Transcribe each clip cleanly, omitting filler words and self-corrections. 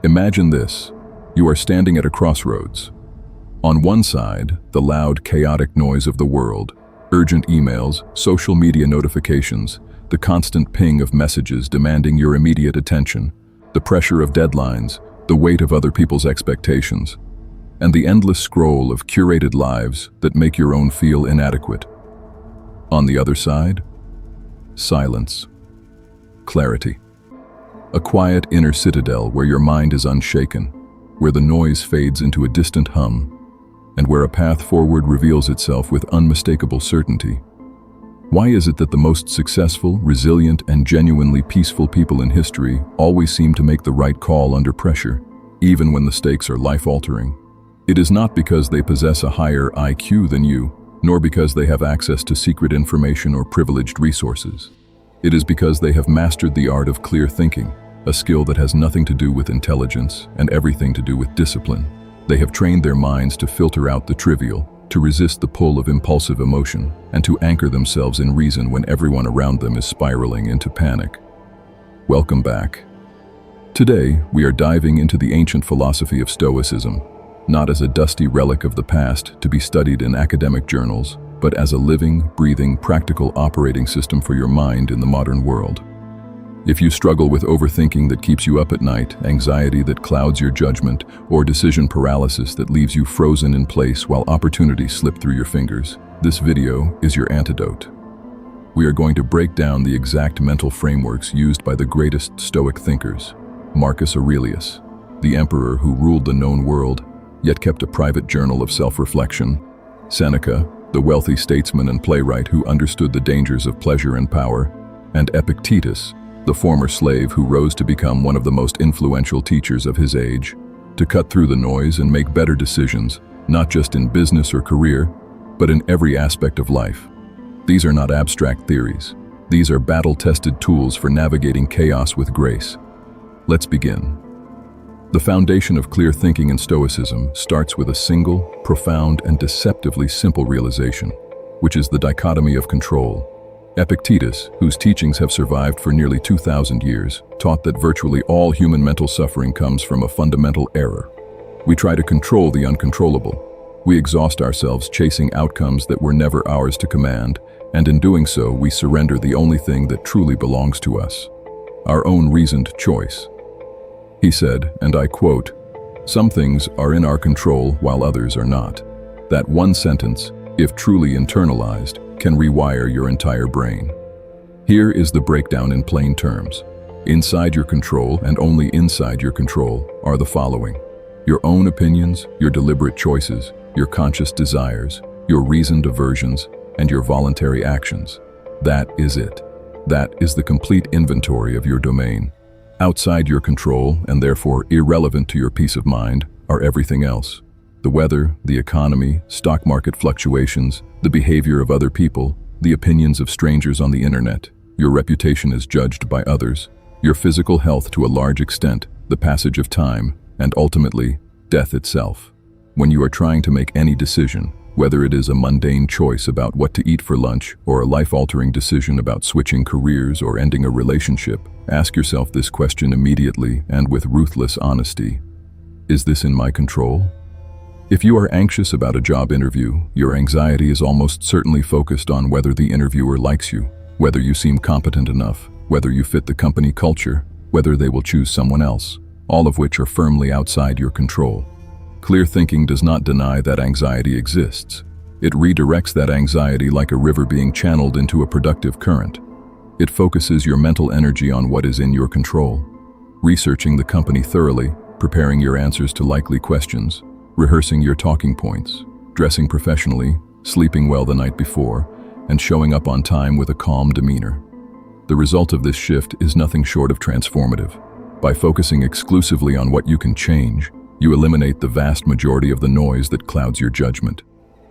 Imagine this. You are standing at a crossroads. On one side, the loud, chaotic noise of the world, urgent emails, social media notifications, the constant ping of messages demanding your immediate attention, the pressure of deadlines, the weight of other people's expectations, and the endless scroll of curated lives that make your own feel inadequate. On the other side, silence, clarity. A quiet inner citadel where your mind is unshaken, where the noise fades into a distant hum, and where a path forward reveals itself with unmistakable certainty. Why is it that the most successful, resilient, and genuinely peaceful people in history always seem to make the right call under pressure, even when the stakes are life-altering? It is not because they possess a higher IQ than you, nor because they have access to secret information or privileged resources. It is because they have mastered the art of clear thinking, a skill that has nothing to do with intelligence and everything to do with discipline. They have trained their minds to filter out the trivial, to resist the pull of impulsive emotion, and to anchor themselves in reason when everyone around them is spiraling into panic. Welcome back. Today, we are diving into the ancient philosophy of Stoicism, not as a dusty relic of the past to be studied in academic journals, but as a living, breathing, practical operating system for your mind in the modern world. If you struggle with overthinking that keeps you up at night, anxiety that clouds your judgment, or decision paralysis that leaves you frozen in place while opportunities slip through your fingers, this video is your antidote. We are going to break down the exact mental frameworks used by the greatest Stoic thinkers, Marcus Aurelius, the emperor who ruled the known world, yet kept a private journal of self-reflection, Seneca, the wealthy statesman and playwright who understood the dangers of pleasure and power, and Epictetus, the former slave who rose to become one of the most influential teachers of his age, to cut through the noise and make better decisions, not just in business or career, but in every aspect of life. These are not abstract theories. These are battle-tested tools for navigating chaos with grace. Let's begin. The foundation of clear thinking in Stoicism starts with a single, profound, and deceptively simple realization, which is the dichotomy of control. Epictetus, whose teachings have survived for nearly 2,000 years, taught that virtually all human mental suffering comes from a fundamental error. We try to control the uncontrollable. We exhaust ourselves chasing outcomes that were never ours to command, and in doing so, we surrender the only thing that truly belongs to us, our own reasoned choice. He said, and I quote, "Some things are in our control while others are not." That one sentence, if truly internalized, can rewire your entire brain. Here is the breakdown in plain terms. Inside your control, and only inside your control, are the following: your own opinions, your deliberate choices, your conscious desires, your reasoned aversions, and your voluntary actions. That is it. That is the complete inventory of your domain. Outside your control, and therefore irrelevant to your peace of mind, are everything else. The weather, the economy, stock market fluctuations, the behavior of other people, the opinions of strangers on the internet, your reputation is judged by others, your physical health to a large extent, the passage of time, and ultimately, death itself. When you are trying to make any decision, whether it is a mundane choice about what to eat for lunch or a life-altering decision about switching careers or ending a relationship, ask yourself this question immediately and with ruthless honesty. Is this in my control? If you are anxious about a job interview, your anxiety is almost certainly focused on whether the interviewer likes you, whether you seem competent enough, whether you fit the company culture, whether they will choose someone else, all of which are firmly outside your control. Clear thinking does not deny that anxiety exists. It redirects that anxiety like a river being channeled into a productive current. It focuses your mental energy on what is in your control, researching the company thoroughly, preparing your answers to likely questions, rehearsing your talking points, dressing professionally, sleeping well the night before, and showing up on time with a calm demeanor. The result of this shift is nothing short of transformative. By focusing exclusively on what you can change, you eliminate the vast majority of the noise that clouds your judgment.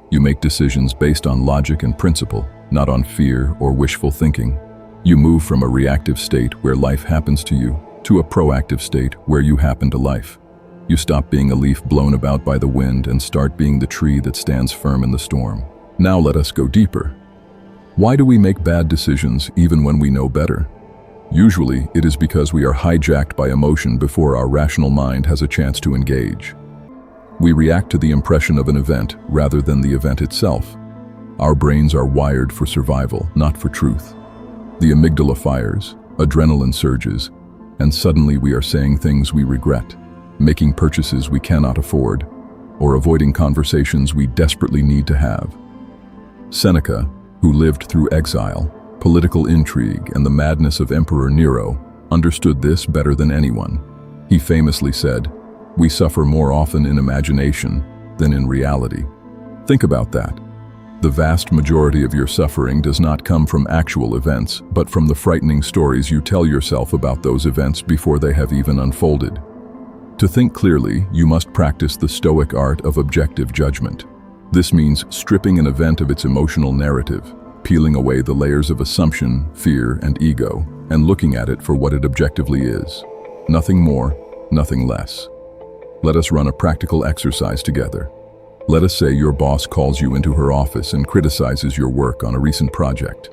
You make decisions based on logic and principle, not on fear or wishful thinking. You move from a reactive state where life happens to you to a proactive state where you happen to life. You stop being a leaf blown about by the wind and start being the tree that stands firm in the storm. Now let us go deeper. Why do we make bad decisions even when we know better? Usually, it is because we are hijacked by emotion before our rational mind has a chance to engage. We react to the impression of an event rather than the event itself. Our brains are wired for survival, not for truth. The amygdala fires, adrenaline surges, and suddenly we are saying things we regret, making purchases we cannot afford, or avoiding conversations we desperately need to have. Seneca, who lived through exile, political intrigue, and the madness of Emperor Nero, understood this better than anyone. He famously said, "We suffer more often in imagination than in reality." Think about that. The vast majority of your suffering does not come from actual events, but from the frightening stories you tell yourself about those events before they have even unfolded. To think clearly, you must practice the Stoic art of objective judgment. This means stripping an event of its emotional narrative, peeling away the layers of assumption, fear, and ego, and looking at it for what it objectively is. Nothing more, nothing less. Let us run a practical exercise together. Let us say your boss calls you into her office and criticizes your work on a recent project.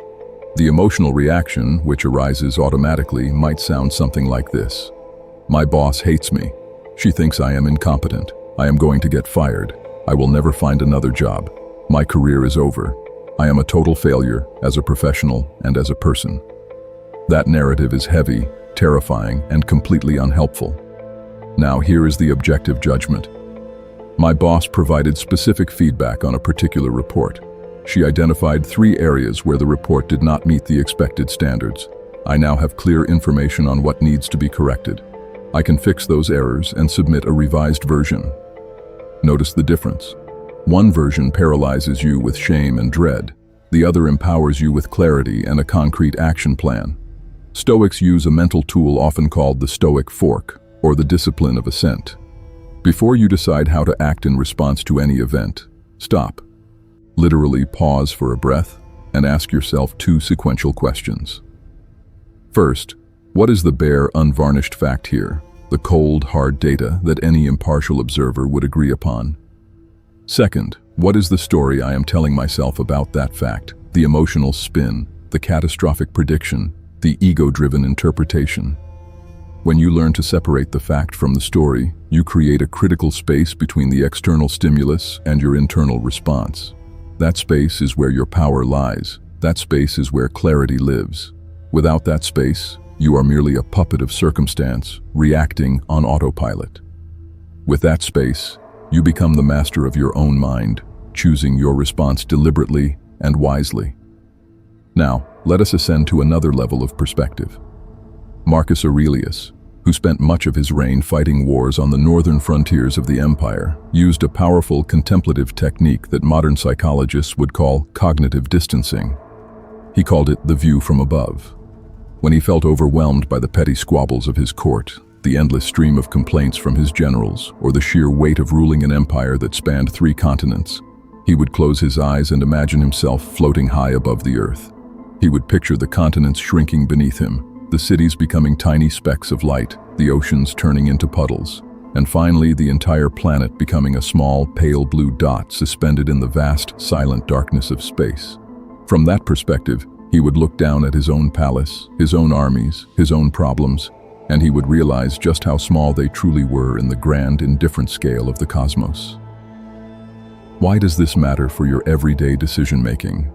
The emotional reaction, which arises automatically, might sound something like this. "My boss hates me. She thinks I am incompetent. I am going to get fired. I will never find another job. My career is over. I am a total failure as a professional and as a person." That narrative is heavy, terrifying, and completely unhelpful. Now here is the objective judgment. My boss provided specific feedback on a particular report. She identified 3 areas where the report did not meet the expected standards. I now have clear information on what needs to be corrected. I can fix those errors and submit a revised version. Notice the difference. One version paralyzes you with shame and dread. The other empowers you with clarity and a concrete action plan. Stoics use a mental tool often called the Stoic fork, or the discipline of assent. Before you decide how to act in response to any event, stop. Literally pause for a breath and ask yourself 2 sequential questions. First, what is the bare, unvarnished fact here? The cold, hard data that any impartial observer would agree upon. Second, what is the story I am telling myself about that fact? The emotional spin, the catastrophic prediction, the ego-driven interpretation. When you learn to separate the fact from the story, you create a critical space between the external stimulus and your internal response. That space is where your power lies. That space is where clarity lives. Without that space, you are merely a puppet of circumstance, reacting on autopilot. With that space, you become the master of your own mind, choosing your response deliberately and wisely. Now, let us ascend to another level of perspective. Marcus Aurelius, who spent much of his reign fighting wars on the northern frontiers of the empire, used a powerful contemplative technique that modern psychologists would call cognitive distancing. He called it the view from above. When he felt overwhelmed by the petty squabbles of his court, the endless stream of complaints from his generals, or the sheer weight of ruling an empire that spanned 3 continents, he would close his eyes and imagine himself floating high above the earth. He would picture the continents shrinking beneath him, the cities becoming tiny specks of light, the oceans turning into puddles, and finally the entire planet becoming a small, pale blue dot suspended in the vast, silent darkness of space. From that perspective, he would look down at his own palace, his own armies, his own problems, and he would realize just how small they truly were in the grand, indifferent scale of the cosmos. Why does this matter for your everyday decision-making?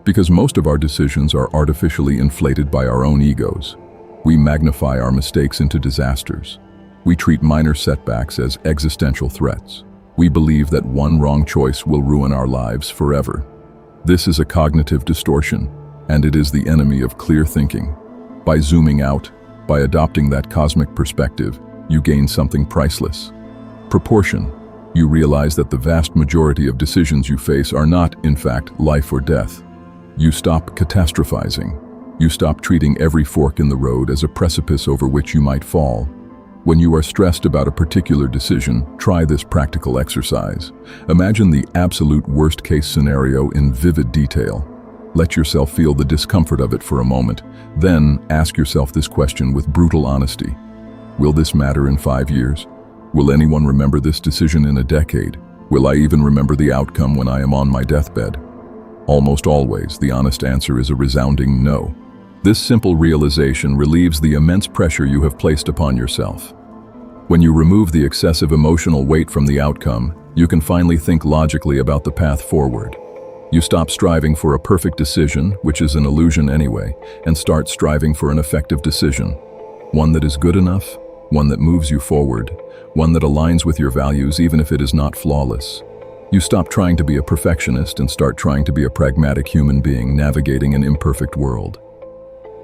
Because most of our decisions are artificially inflated by our own egos. We magnify our mistakes into disasters. We treat minor setbacks as existential threats. We believe that one wrong choice will ruin our lives forever. This is a cognitive distortion, and it is the enemy of clear thinking. By zooming out, by adopting that cosmic perspective, you gain something priceless. Proportion. You realize that the vast majority of decisions you face are not, in fact, life or death. You stop catastrophizing. You stop treating every fork in the road as a precipice over which you might fall. When you are stressed about a particular decision, try this practical exercise. Imagine the absolute worst-case scenario in vivid detail. Let yourself feel the discomfort of it for a moment. Then ask yourself this question with brutal honesty. Will this matter in 5 years? Will anyone remember this decision in a decade? Will I even remember the outcome when I am on my deathbed? Almost always, the honest answer is a resounding no. This simple realization relieves the immense pressure you have placed upon yourself. When you remove the excessive emotional weight from the outcome, you can finally think logically about the path forward. You stop striving for a perfect decision, which is an illusion anyway, and start striving for an effective decision. One that is good enough, one that moves you forward, one that aligns with your values even if it is not flawless. You stop trying to be a perfectionist and start trying to be a pragmatic human being navigating an imperfect world.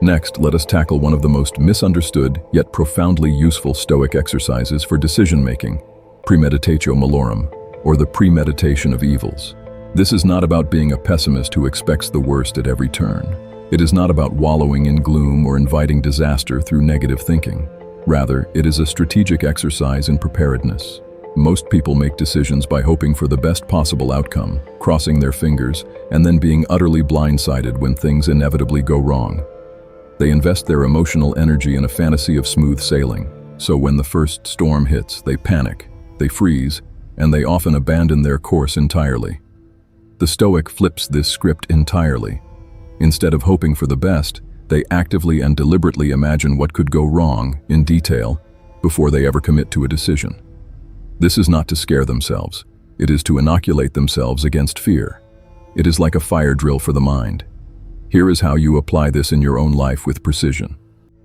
Next, let us tackle one of the most misunderstood yet profoundly useful Stoic exercises for decision-making, premeditatio malorum, or the premeditation of evils. This is not about being a pessimist who expects the worst at every turn. It is not about wallowing in gloom or inviting disaster through negative thinking. Rather, it is a strategic exercise in preparedness. Most people make decisions by hoping for the best possible outcome, crossing their fingers, and then being utterly blindsided when things inevitably go wrong. They invest their emotional energy in a fantasy of smooth sailing, so when the first storm hits, they panic, they freeze, and they often abandon their course entirely. The Stoic flips this script entirely. Instead of hoping for the best, they actively and deliberately imagine what could go wrong in detail before they ever commit to a decision. This is not to scare themselves. It is to inoculate themselves against fear. It is like a fire drill for the mind. Here is how you apply this in your own life with precision.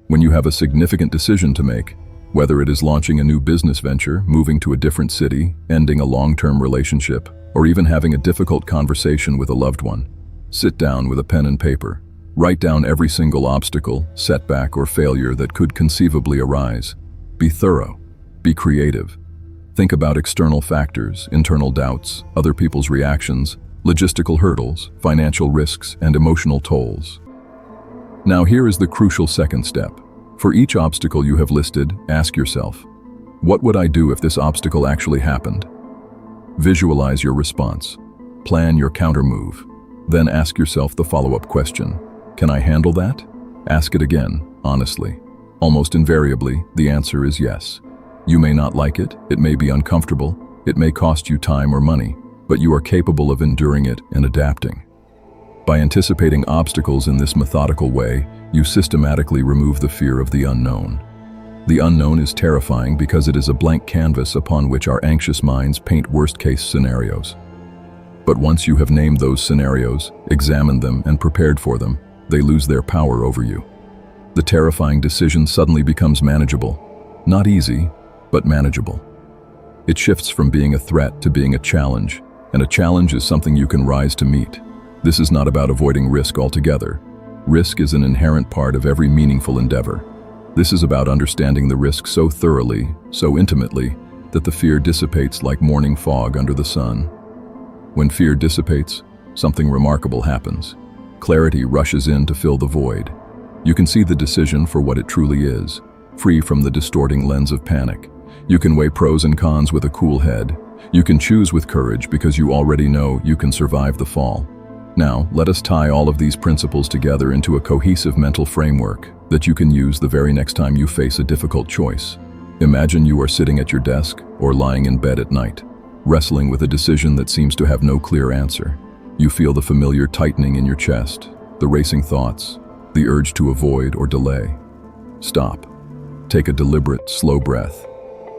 When you have a significant decision to make, whether it is launching a new business venture, moving to a different city, ending a long-term relationship, or even having a difficult conversation with a loved one, sit down with a pen and paper. Write down every single obstacle, setback, or failure that could conceivably arise. Be thorough. Be creative. Think about external factors, internal doubts, other people's reactions, logistical hurdles, financial risks, and emotional tolls. Now here is the crucial second step. For each obstacle you have listed, ask yourself, what would I do if this obstacle actually happened? Visualize your response. Plan your countermove. Then ask yourself the follow-up question. Can I handle that? Ask it again, honestly. Almost invariably, the answer is yes. You may not like it, it may be uncomfortable, it may cost you time or money, but you are capable of enduring it and adapting. By anticipating obstacles in this methodical way, you systematically remove the fear of the unknown. The unknown is terrifying because it is a blank canvas upon which our anxious minds paint worst-case scenarios. But once you have named those scenarios, examined them, and prepared for them, they lose their power over you. The terrifying decision suddenly becomes manageable. Not easy, but manageable. It shifts from being a threat to being a challenge, and a challenge is something you can rise to meet. This is not about avoiding risk altogether. Risk is an inherent part of every meaningful endeavor. This is about understanding the risk so thoroughly, so intimately, that the fear dissipates like morning fog under the sun. When fear dissipates, something remarkable happens. Clarity rushes in to fill the void. You can see the decision for what it truly is, free from the distorting lens of panic. You can weigh pros and cons with a cool head. You can choose with courage because you already know you can survive the fall. Now, let us tie all of these principles together into a cohesive mental framework that you can use the very next time you face a difficult choice. Imagine you are sitting at your desk or lying in bed at night, wrestling with a decision that seems to have no clear answer. You feel the familiar tightening in your chest, the racing thoughts, the urge to avoid or delay. Stop. Take a deliberate, slow breath.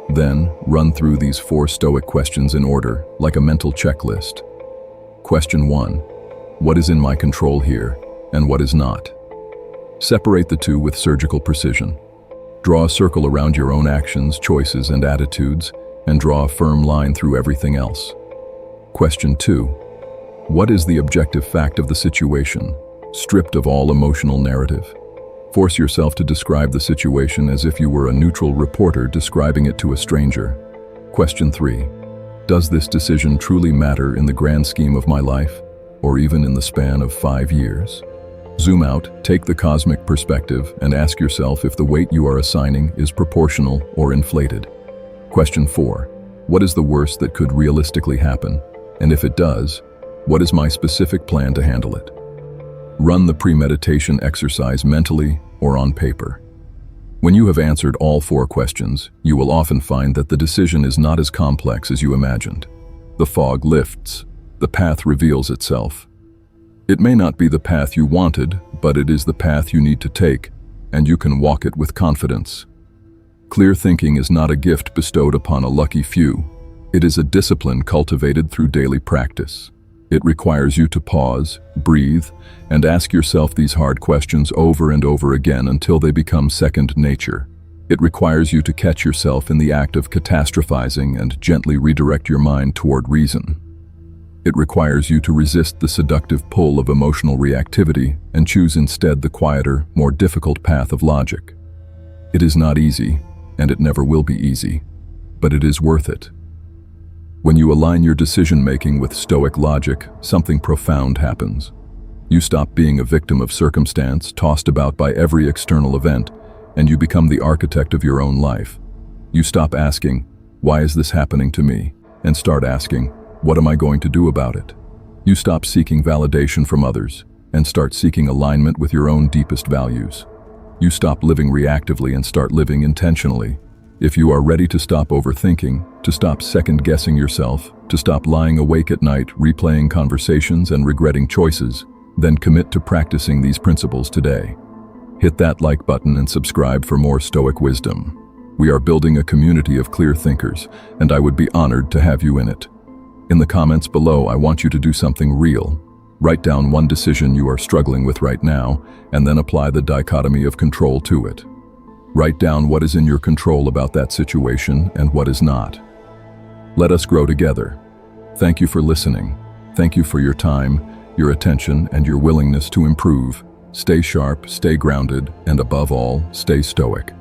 Then, run through these 4 Stoic questions in order, like a mental checklist. Question 1. What is in my control here, and what is not? Separate the two with surgical precision. Draw a circle around your own actions, choices, and attitudes, and draw a firm line through everything else. Question 2. What is the objective fact of the situation, stripped of all emotional narrative? Force yourself to describe the situation as if you were a neutral reporter describing it to a stranger. Question 3. Does this decision truly matter in the grand scheme of my life, or even in the span of 5 years? Zoom out, take the cosmic perspective, and ask yourself if the weight you are assigning is proportional or inflated. Question 4. What is the worst that could realistically happen? And if it does, what is my specific plan to handle it? Run the premeditation exercise mentally or on paper. When you have answered all 4 questions, you will often find that the decision is not as complex as you imagined. The fog lifts. The path reveals itself. It may not be the path you wanted, but it is the path you need to take, and you can walk it with confidence. Clear thinking is not a gift bestowed upon a lucky few. It is a discipline cultivated through daily practice. It requires you to pause, breathe, and ask yourself these hard questions over and over again until they become second nature. It requires you to catch yourself in the act of catastrophizing and gently redirect your mind toward reason. It requires you to resist the seductive pull of emotional reactivity and choose instead the quieter, more difficult path of logic. It is not easy, and it never will be easy, but it is worth it. When you align your decision-making with Stoic logic, something profound happens. You stop being a victim of circumstance tossed about by every external event, and you become the architect of your own life. You stop asking, "Why is this happening to me?" and start asking, "What am I going to do about it?" You stop seeking validation from others and start seeking alignment with your own deepest values. You stop living reactively and start living intentionally. If you are ready to stop overthinking, to stop second-guessing yourself, to stop lying awake at night replaying conversations and regretting choices, then commit to practicing these principles today. Hit that like button and subscribe for more Stoic wisdom. We are building a community of clear thinkers, and I would be honored to have you in it. In the comments below, I want you to do something real. Write down one decision you are struggling with right now, and then apply the dichotomy of control to it. Write down what is in your control about that situation and what is not. Let us grow together. Thank you for listening. Thank you for your time, your attention, and your willingness to improve. Stay sharp, stay grounded, and above all, stay stoic.